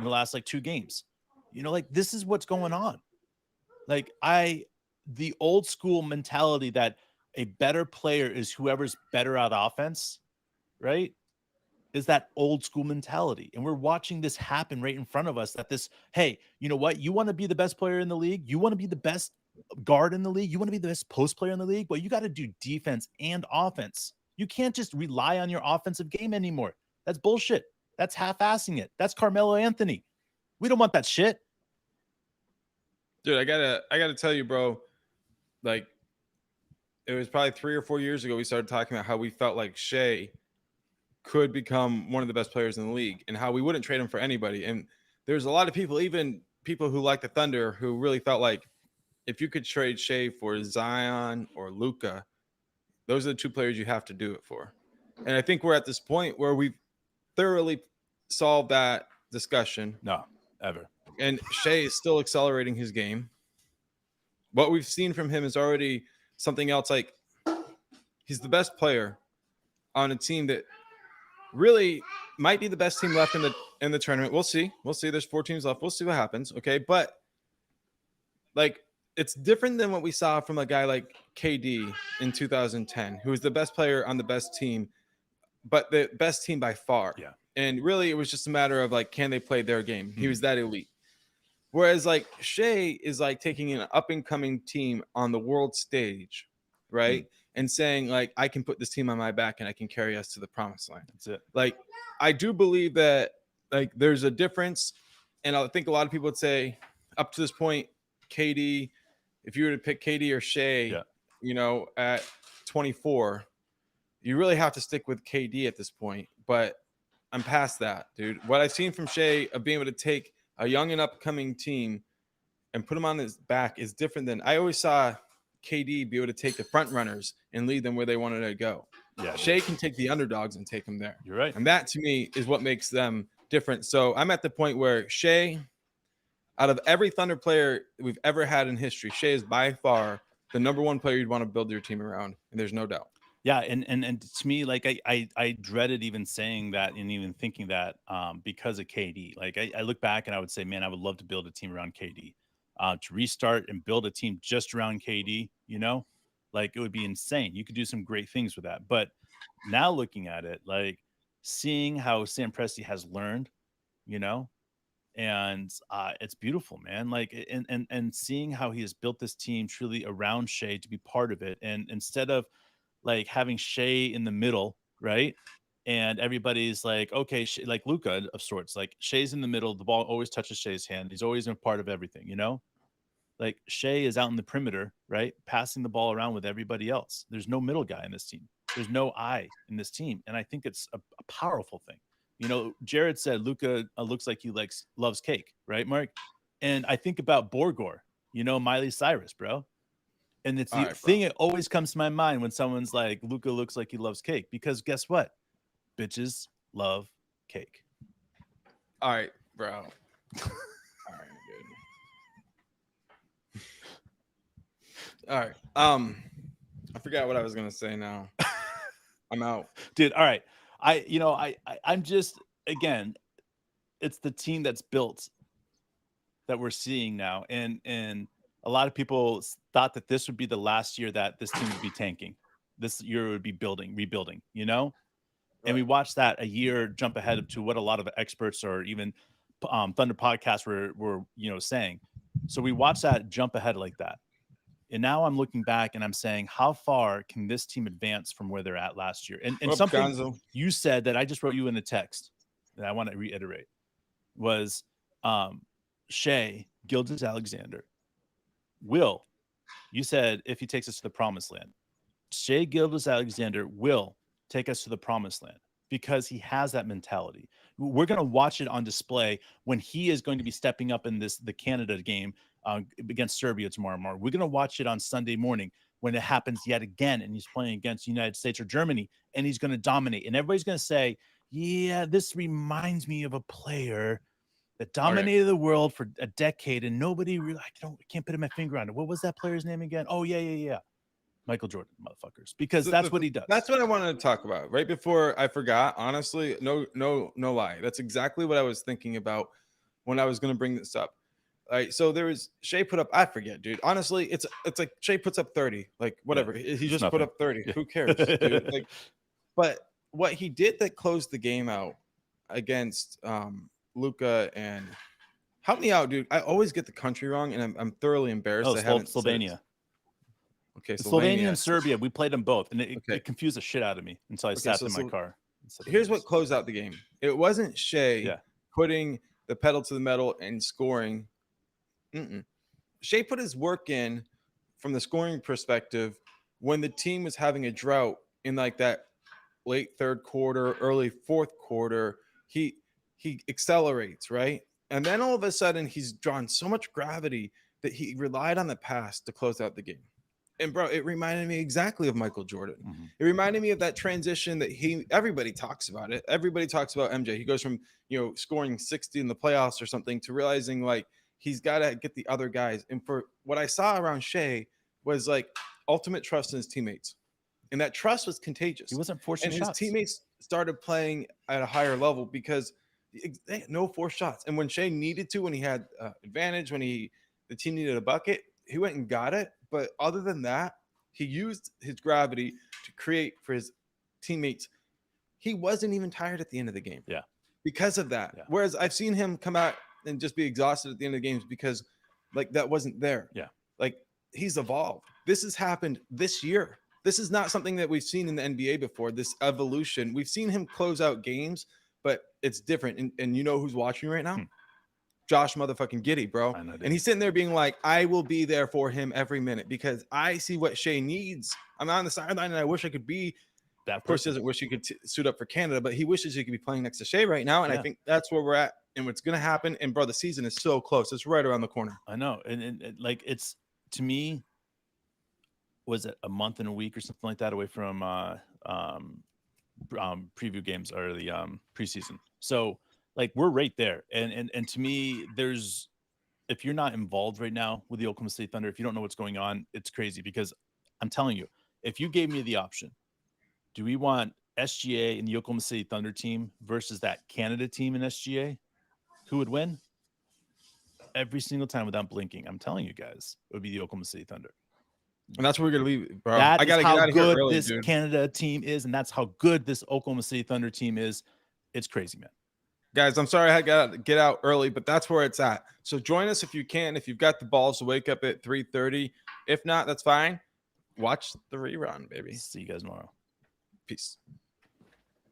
the last like 2 games. Like this is what's going on. Like the old school mentality that a better player is whoever's better at offense, right? Is that old school mentality. And we're watching this happen right in front of us that this, hey, you know what? You want to be the best player in the league? You want to be the best guard in the league? You want to be the best post player in the league? Well, you got to do defense and offense. You can't just rely on your offensive game anymore. That's bullshit. That's half-assing it. That's Carmelo Anthony. We don't want that shit. Dude, I gotta tell you, bro, like it was probably 3 or 4 years ago we started talking about how we felt like Shea could become one of the best players in the league and how we wouldn't trade him for anybody. And there's a lot of people, even people who like the Thunder, who really felt like if you could trade Shea for Zion or Luka, those are the 2 players you have to do it for. And I think we're at this point where we've thoroughly solved that discussion. No, ever. And Shea is still accelerating his game. What we've seen from him is already something else. Like he's the best player on a team that really might be the best team left in the tournament. We'll see. There's 4 teams left. We'll see what happens. Okay. But like it's different than what we saw from a guy like KD in 2010, who was the best player on the best team, but the best team by far. Yeah. And really it was just a matter of like, can they play their game? He was that elite. Whereas like Shea is like taking an up and coming team on the world stage, right? And saying like, I can put this team on my back and I can carry us to the promised land. That's it. Like, I do believe that like there's a difference. And I think a lot of people would say up to this point, KD, if you were to pick KD or Shea, at 24, you really have to stick with KD at this point. But I'm past that, dude. What I've seen from Shea of being able to take a young and upcoming team and put them on his back is different than I always saw KD be able to take the front runners and lead them where they wanted to go. Yeah, Shea can take the underdogs and take them there. You're right. And that to me is what makes them different. So I'm at the point where Shea, out of every Thunder player we've ever had in history, Shea is by far the number 1 player you'd want to build your team around. And there's no doubt. Yeah, and to me, like I dreaded even saying that and even thinking that because of KD. Like I look back and I would say, man, I would love to build a team around KD, to restart and build a team just around KD. Like it would be insane. You could do some great things with that. But now looking at it, like seeing how Sam Presti has learned, and it's beautiful, man. Like and seeing how he has built this team truly around Shea to be part of it, and instead of like having Shea in the middle, right? And everybody's like, okay, like Luka of sorts, like Shea's in the middle. The ball always touches Shea's hand. He's always a part of everything, Like Shea is out in the perimeter, right? Passing the ball around with everybody else. There's no middle guy in this team. There's no I in this team. And I think it's a powerful thing. Jared said Luka looks like he loves cake, right, Mark? And I think about Borgor, Miley Cyrus, bro. And it's the thing that always comes to my mind when someone's like, Luka looks like he loves cake. Because guess what? Bitches love cake. All right, bro. All right, good. All right. I forgot what I was gonna say now. I'm out. Dude, all right. I'm just, again, it's the team that's built that we're seeing now. And a lot of people thought that this would be the last year that this team would be tanking. This year would be rebuilding, Right. And we watched that a year jump ahead to what a lot of experts or even Thunder podcasts were saying. So we watched that jump ahead like that. And now I'm looking back and I'm saying, how far can this team advance from where they're at last year? And something Gonzo. You said that I just wrote you in a text that I want to reiterate was Shea Gilgeous-Alexander. You said if he takes us to the promised land, Shea Gilgeous-Alexander will take us to the promised land because he has that mentality. We're going to watch it on display when he is going to be stepping up in the Canada game against Serbia tomorrow morning. We're going to watch it on Sunday morning when it happens yet again and he's playing against the United States or Germany and he's going to dominate. And everybody's going to say, yeah, this reminds me of a player that dominated the world for a decade and nobody really, I can't put my finger on it. What was that player's name again? Oh, yeah. Michael Jordan, motherfuckers, because that's what he does. That's what I wanted to talk about right before I forgot. Honestly, no lie. That's exactly what I was thinking about when I was going to bring this up. All right, so there was Shea put up, I forget, dude. Honestly, it's like Shea puts up 30, like whatever. He just put up 30. Yeah. Who cares, dude? Like, but what he did that closed the game out against Luka and help me out, dude. I always get the country wrong, and I'm thoroughly embarrassed. I haven't Slovenia. Okay, Slovenia and Serbia. We played them both, and it Okay. confused the shit out of me until I sat in my car. Here's what closed out the game. It wasn't Shea putting the pedal to the metal and scoring. Shea put his work in from the scoring perspective when the team was having a drought in like that late third quarter, early fourth quarter. He accelerates, right? And then all of a sudden he's drawn so much gravity that he relied on the pass to close out the game. And bro, it reminded me exactly of Michael Jordan. It reminded me of that transition that everybody talks about it. Everybody talks about MJ. He goes from, scoring 60 in the playoffs or something to realizing like he's got to get the other guys. And for what I saw around Shea was like ultimate trust in his teammates. And that trust was contagious. He wasn't forcing shots. And his teammates started playing at a higher level because they had no forced shots. And when Shea needed to, when he had advantage, when the team needed a bucket, he went and got it. But other than that, he used his gravity to create for his teammates. He wasn't even tired at the end of the game. Yeah. Because of that. Yeah. Whereas I've seen him come out and just be exhausted at the end of the games because like that wasn't there. Yeah. Like he's evolved. This has happened this year. This is not something that we've seen in the NBA before, this evolution. We've seen him close out games, but it's different. And you know who's watching right now? Josh motherfucking Giddey, bro. And he's sitting there being like, I will be there for him every minute because I see what Shea needs. I'm on the sideline and I wish I could be that. Of course, he doesn't wish he could suit up for Canada, but he wishes he could be playing next to Shea right now. And I think that's where we're at and what's going to happen. And bro, the season is so close. It's right around the corner. I know. And like, it's to me, was it a month and a week or something like that away from preview games or the preseason. So like we're right there. And to me, if you're not involved right now with the Oklahoma City Thunder, if you don't know what's going on, it's crazy because I'm telling you, if you gave me the option, do we want SGA and the Oklahoma City Thunder team versus that Canada team in SGA? Who would win? Every single time without blinking, I'm telling you guys, it would be the Oklahoma City Thunder. And that's where we're gonna leave, bro. I gotta get out of here early, this Canada team is, and that's how good this Oklahoma City Thunder team is. It's crazy, man. Guys, I'm sorry I had to get out early, but that's where it's at. So join us if you can. If you've got the balls to wake up at 3:30. If not, that's fine. Watch the rerun, baby. See you guys tomorrow. Peace.